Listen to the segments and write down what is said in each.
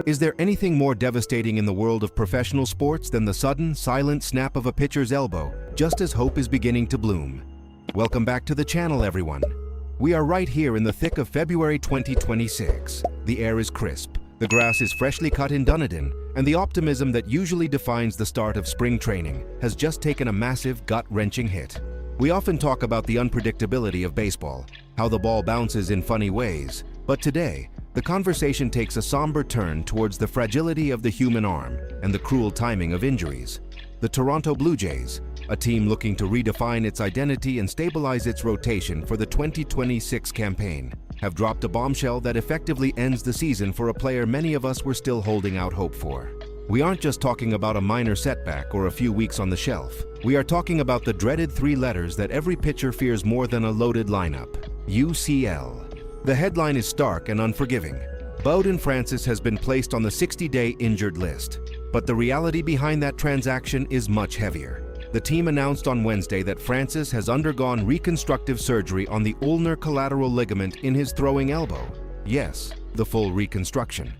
Is there anything more devastating in the world of professional sports than the sudden, silent snap of a pitcher's elbow, just as hope is beginning to bloom? Welcome back to the channel, everyone. We are right here in the thick of February 2026. The air is crisp, the grass is freshly cut in Dunedin, and the optimism that usually defines the start of spring training has just taken a massive, gut-wrenching hit. We often talk about the unpredictability of baseball, how the ball bounces in funny ways, but today, the conversation takes a somber turn towards the fragility of the human arm and the cruel timing of injuries. The Toronto Blue Jays, a team looking to redefine its identity and stabilize its rotation for the 2026 campaign, have dropped a bombshell that effectively ends the season for a player many of us were still holding out hope for. We aren't just talking about a minor setback or a few weeks on the shelf. We are talking about the dreaded three letters that every pitcher fears more than a loaded lineup: UCL. The headline is stark and unforgiving. Bowden Francis has been placed on the 60-day injured list. But the reality behind that transaction is much heavier. The team announced on Wednesday that Francis has undergone reconstructive surgery on the ulnar collateral ligament in his throwing elbow. Yes, the full reconstruction.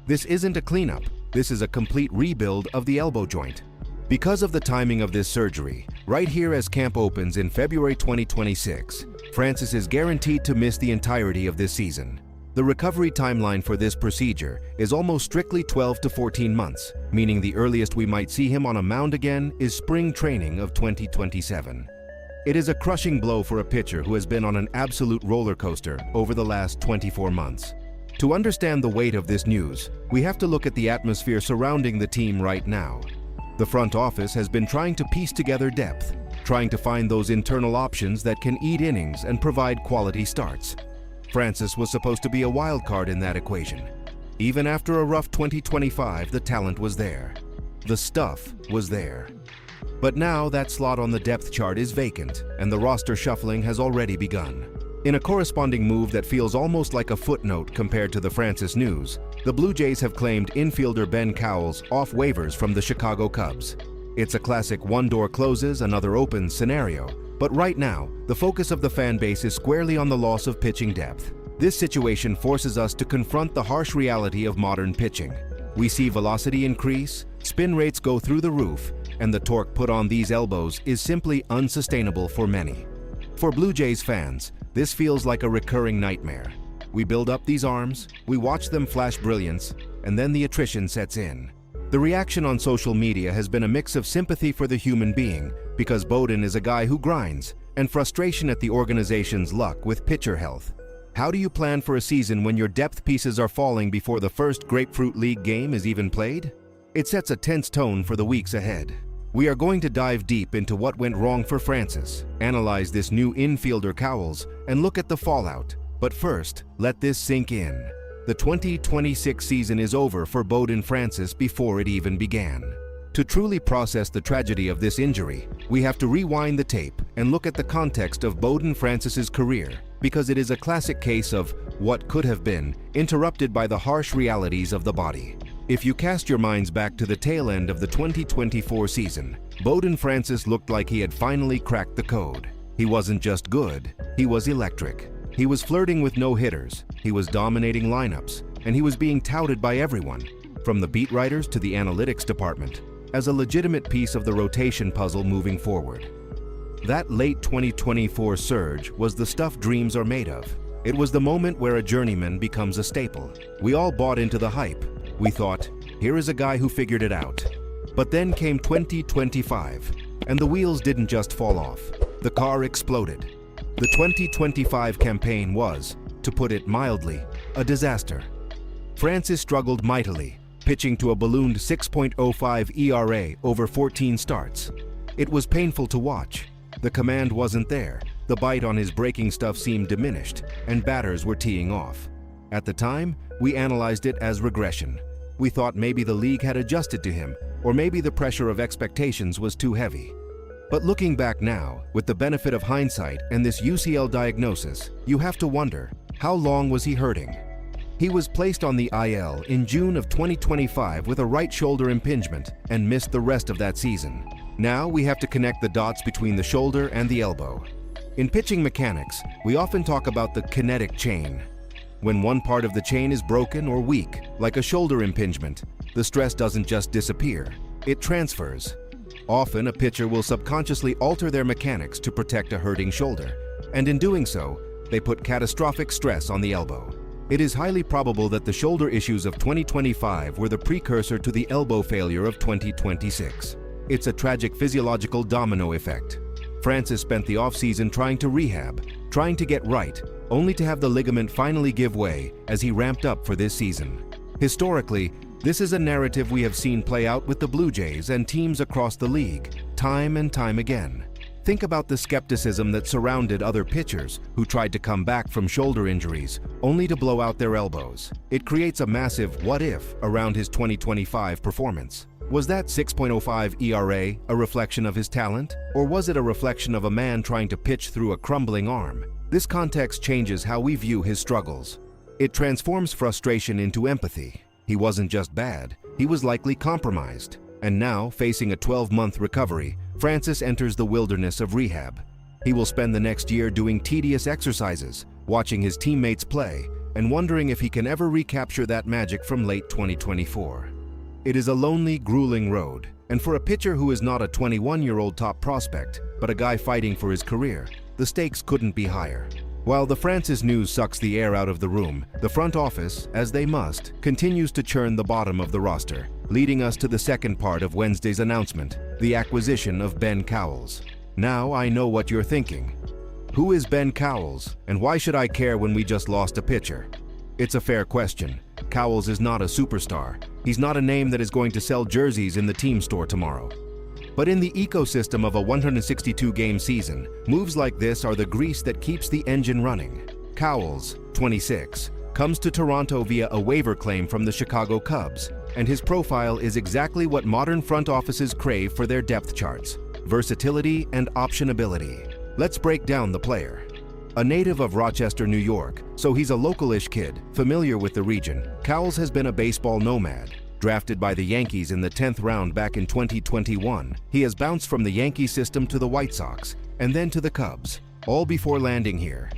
This isn't a cleanup. This is a complete rebuild of the elbow joint. Because of the timing of this surgery, right here as camp opens in February 2026, Francis is guaranteed to miss the entirety of this season. The recovery timeline for this procedure is almost strictly 12 to 14 months, meaning the earliest we might see him on a mound again is spring training of 2027. It is a crushing blow for a pitcher who has been on an absolute roller coaster over the last 24 months. To understand the weight of this news, we have to look at the atmosphere surrounding the team right now. The front office has been trying to piece together depth, trying to find those internal options that can eat innings and provide quality starts. Francis was supposed to be a wild card in that equation. Even after a rough 2025, the talent was there. The stuff was there. But now that slot on the depth chart is vacant, and the roster shuffling has already begun. In a corresponding move that feels almost like a footnote compared to the Francis news, the Blue Jays have claimed infielder Ben Cowles off waivers from the Chicago Cubs. It's a classic one door closes, another opens scenario. But right now, the focus of the fan base is squarely on the loss of pitching depth. This situation forces us to confront the harsh reality of modern pitching. We see velocity increase, spin rates go through the roof, and the torque put on these elbows is simply unsustainable for many. For Blue Jays fans, this feels like a recurring nightmare. We build up these arms, we watch them flash brilliance, and then the attrition sets in. The reaction on social media has been a mix of sympathy for the human being, because Bowden is a guy who grinds, and frustration at the organization's luck with pitcher health. How do you plan for a season when your depth pieces are falling before the first Grapefruit League game is even played? It sets a tense tone for the weeks ahead. We are going to dive deep into what went wrong for Francis, analyze this new infielder Cowles, and look at the fallout. But first, let this sink in. The 2026 season is over for Bowden Francis before it even began. To truly process the tragedy of this injury, we have to rewind the tape and look at the context of Bowden Francis's career, because it is a classic case of what could have been interrupted by the harsh realities of the body. If you cast your minds back to the tail end of the 2024 season, Bowden Francis looked like he had finally cracked the code. He wasn't just good, he was electric. He was flirting with no-hitters, he was dominating lineups, and he was being touted by everyone, from the beat writers to the analytics department, as a legitimate piece of the rotation puzzle moving forward. That late 2024 surge was the stuff dreams are made of. It was the moment where a journeyman becomes a staple. We all bought into the hype. We thought, here is a guy who figured it out. But then came 2025, and the wheels didn't just fall off. The car exploded. The 2025 campaign was, to put it mildly, a disaster. Francis struggled mightily, pitching to a ballooned 6.05 ERA over 14 starts. It was painful to watch. The command wasn't there, the bite on his breaking stuff seemed diminished, and batters were teeing off. At the time, we analyzed it as regression. We thought maybe the league had adjusted to him, or maybe the pressure of expectations was too heavy. But looking back now, with the benefit of hindsight and this UCL diagnosis, you have to wonder, how long was he hurting? He was placed on the IL in June of 2025 with a right shoulder impingement and missed the rest of that season. Now we have to connect the dots between the shoulder and the elbow. In pitching mechanics, we often talk about the kinetic chain. When one part of the chain is broken or weak, like a shoulder impingement, the stress doesn't just disappear, it transfers. Often, a pitcher will subconsciously alter their mechanics to protect a hurting shoulder, and in doing so, they put catastrophic stress on the elbow. It is highly probable that the shoulder issues of 2025 were the precursor to the elbow failure of 2026. It's a tragic physiological domino effect. Francis spent the offseason trying to rehab, trying to get right, only to have the ligament finally give way as he ramped up for this season. Historically, this is a narrative we have seen play out with the Blue Jays and teams across the league, time and time again. Think about the skepticism that surrounded other pitchers who tried to come back from shoulder injuries, only to blow out their elbows. It creates a massive what if around his 2025 performance. Was that 6.05 ERA a reflection of his talent, or was it a reflection of a man trying to pitch through a crumbling arm? This context changes how we view his struggles. It transforms frustration into empathy. He wasn't just bad, he was likely compromised. And now, facing a 12-month recovery, Francis enters the wilderness of rehab. He will spend the next year doing tedious exercises, watching his teammates play, and wondering if he can ever recapture that magic from late 2024. It is a lonely, grueling road, and for a pitcher who is not a 21-year-old top prospect, but a guy fighting for his career, the stakes couldn't be higher. While the Francis news sucks the air out of the room, the front office, as they must, continues to churn the bottom of the roster, leading us to the second part of Wednesday's announcement, the acquisition of Ben Cowles. Now I know what you're thinking. Who is Ben Cowles, and why should I care when we just lost a pitcher? It's a fair question. Cowles is not a superstar. He's not a name that is going to sell jerseys in the team store tomorrow. But in the ecosystem of a 162-game season, moves like this are the grease that keeps the engine running. Cowles, 26, comes to Toronto via a waiver claim from the Chicago Cubs, and his profile is exactly what modern front offices crave for their depth charts: versatility and optionability. Let's break down the player. A native of Rochester, New York, so he's a local-ish kid, familiar with the region, Cowles has been a baseball nomad. Drafted by the Yankees in the 10th round back in 2021, he has bounced from the Yankee system to the White Sox, and then to the Cubs, all before landing here.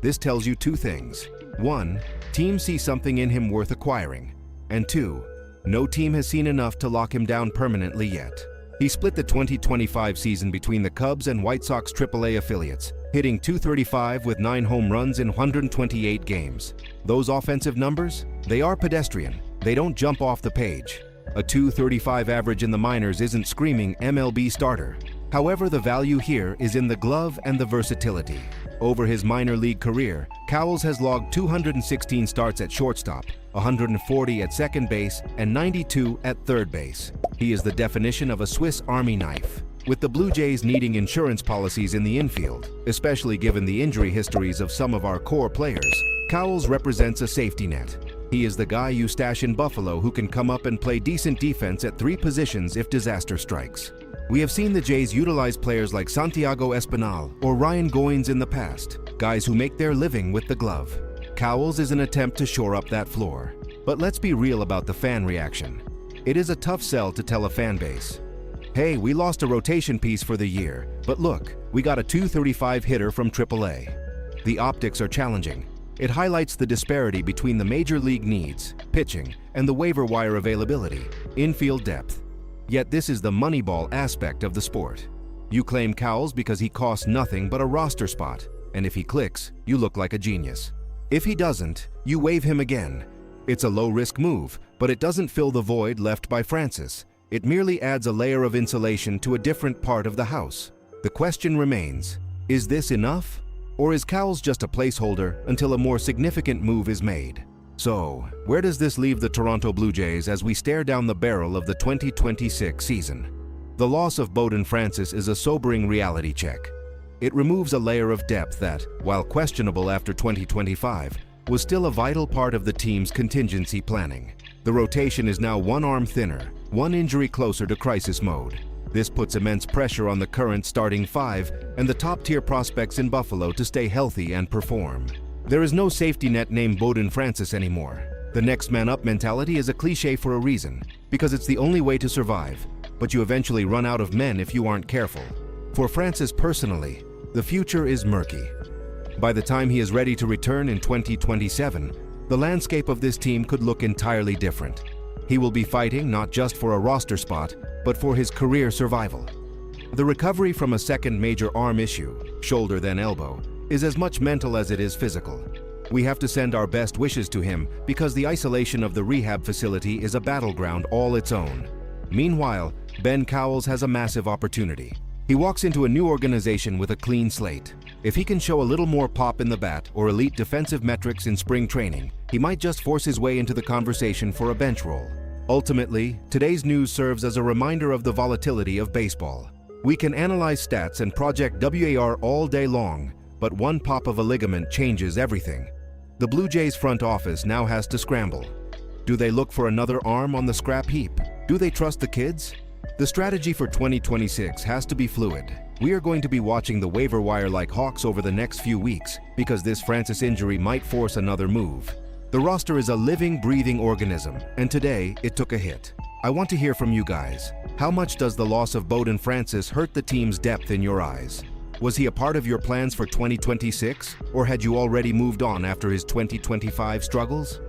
This tells you two things. 1, teams see something in him worth acquiring. And 2, no team has seen enough to lock him down permanently yet. He split the 2025 season between the Cubs and White Sox AAA affiliates, hitting .235 with 9 home runs in 128 games. Those offensive numbers? They are pedestrian. They don't jump off the page. A .235 average in the minors isn't screaming MLB starter. However, the value here is in the glove and the versatility. Over his minor league career, Cowles has logged 216 starts at shortstop, 140 at second base, and 92 at third base. He is the definition of a Swiss Army knife. With the Blue Jays needing insurance policies in the infield, especially given the injury histories of some of our core players, Cowles represents a safety net. He is the guy you stash in Buffalo who can come up and play decent defense at 3 positions if disaster strikes. We have seen the Jays utilize players like Santiago Espinal or Ryan Goins in the past, guys who make their living with the glove. Cowles is an attempt to shore up that floor. But let's be real about the fan reaction. It is a tough sell to tell a fan base, hey, we lost a rotation piece for the year, but look, we got a .235 hitter from AAA. The optics are challenging. It highlights the disparity between the major league needs, pitching, and the waiver wire availability, infield depth. Yet this is the moneyball aspect of the sport. You claim Cowles because he costs nothing but a roster spot, and if he clicks, you look like a genius. If he doesn't, you waive him again. It's a low-risk move, but it doesn't fill the void left by Francis. It merely adds a layer of insulation to a different part of the house. The question remains, is this enough? Or is Cowles just a placeholder until a more significant move is made? So, where does this leave the Toronto Blue Jays as we stare down the barrel of the 2026 season? The loss of Bowden Francis is a sobering reality check. It removes a layer of depth that, while questionable after 2025, was still a vital part of the team's contingency planning. The rotation is now one arm thinner, one injury closer to crisis mode. This puts immense pressure on the current starting 5 and the top-tier prospects in Buffalo to stay healthy and perform. There is no safety net named Bowden Francis anymore. The next man up mentality is a cliche for a reason, because it's the only way to survive, but you eventually run out of men if you aren't careful. For Francis personally, the future is murky. By the time he is ready to return in 2027, the landscape of this team could look entirely different. He will be fighting not just for a roster spot, but for his career survival. The recovery from a second major arm issue, shoulder then elbow, is as much mental as it is physical. We have to send our best wishes to him because the isolation of the rehab facility is a battleground all its own. Meanwhile, Ben Cowles has a massive opportunity. He walks into a new organization with a clean slate. If he can show a little more pop in the bat or elite defensive metrics in spring training, he might just force his way into the conversation for a bench role. Ultimately, today's news serves as a reminder of the volatility of baseball. We can analyze stats and project WAR all day long, but one pop of a ligament changes everything. The Blue Jays front office now has to scramble. Do they look for another arm on the scrap heap? Do they trust the kids? The strategy for 2026 has to be fluid. We are going to be watching the waiver wire like hawks over the next few weeks because this Francis injury might force another move. The roster is a living, breathing organism, and today it took a hit. I want to hear from you guys. How much does the loss of Bowden Francis hurt the team's depth in your eyes? Was he a part of your plans for 2026, or had you already moved on after his 2025 struggles?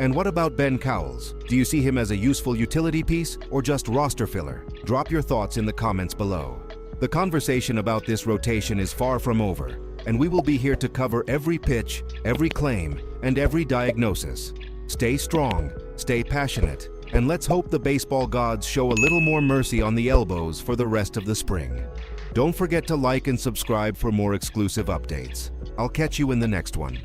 And what about Ben Cowles? Do you see him as a useful utility piece or just roster filler? Drop your thoughts in the comments below. The conversation about this rotation is far from over, and we will be here to cover every pitch, every claim, and every diagnosis. Stay strong, stay passionate, and let's hope the baseball gods show a little more mercy on the elbows for the rest of the spring. Don't forget to like and subscribe for more exclusive updates. I'll catch you in the next one.